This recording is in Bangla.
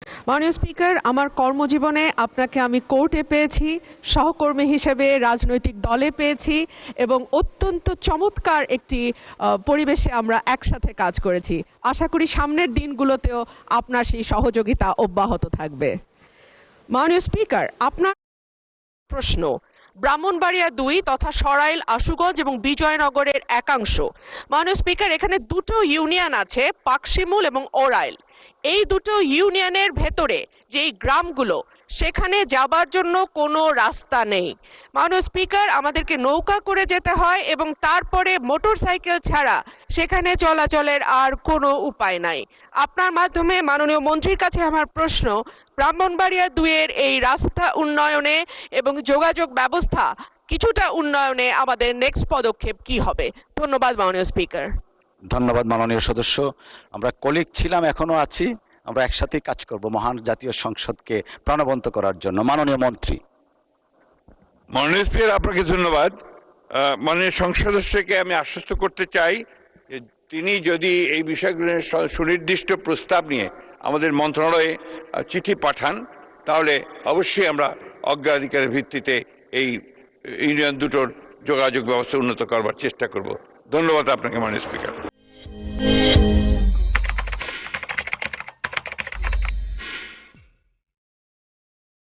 মাননীয় স্পিকার, আমার কর্মজীবনে আপনাকে আমি কোর্টে পেয়েছি, সহকর্মী হিসেবে রাজনৈতিক দলে পেয়েছি এবং অত্যন্ত চমৎকার একটি পরিবেশে আমরা একসাথে কাজ করেছি। আশা করি সামনের দিনগুলোতেও আপনার সেই সহযোগিতা অব্যাহত থাকবে। মাননীয় স্পিকার, আপনার প্রশ্ন ব্রাহ্মণবাড়িয়া ২ তথা সরাইল, আশুগঞ্জ এবং বিজয়নগরের একাংশ। মাননীয় স্পিকার, এখানে দুটো ইউনিয়ন আছে, পাকশিমুল এবং ওরাইল। এই দুটো ইউনিয়নের ভেতরে যেই গ্রামগুলো, সেখানে যাবার জন্য কোনো রাস্তা নেই। মাননীয় স্পিকার, আমাদেরকে নৌকা করে যেতে হয় এবং তারপরে মোটরসাইকেল ছাড়া সেখানে চলাচলের আর কোনো উপায় নাই। আপনার মাধ্যমে মাননীয় মন্ত্রীর কাছে আমার প্রশ্ন, ব্রাহ্মণবাড়িয়া ২ এর এই রাস্তা উন্নয়নে এবং যোগাযোগ ব্যবস্থা কিছুটা উন্নয়নে আমাদের নেক্সট পদক্ষেপ কি হবে? ধন্যবাদ মাননীয় স্পিকার। ধন্যবাদ মাননীয় সদস্য। আমরা কলিগ ছিলাম, এখনো আছি, আমরা একসাথেই কাজ করব মহান জাতীয় সংসদকে প্রাণবন্ত করার জন্য। মাননীয় মন্ত্রী। মাননীয় স্পিকার, আপনাকে ধন্যবাদ। মাননীয় সংসদ সদস্যকে আমি আশ্বস্ত করতে চাই যে তিনি যদি এই বিষয়গুলোর সুনির্দিষ্ট প্রস্তাব নিয়ে আমাদের মন্ত্রণালয়ে চিঠি পাঠান, তাহলে অবশ্যই আমরা অগ্রাধিকারের ভিত্তিতে এই ইউনিয়ন দুটোর যোগাযোগ ব্যবস্থা উন্নত করবার চেষ্টা করব। ধন্যবাদ আপনাকে মাননীয় স্পিকার।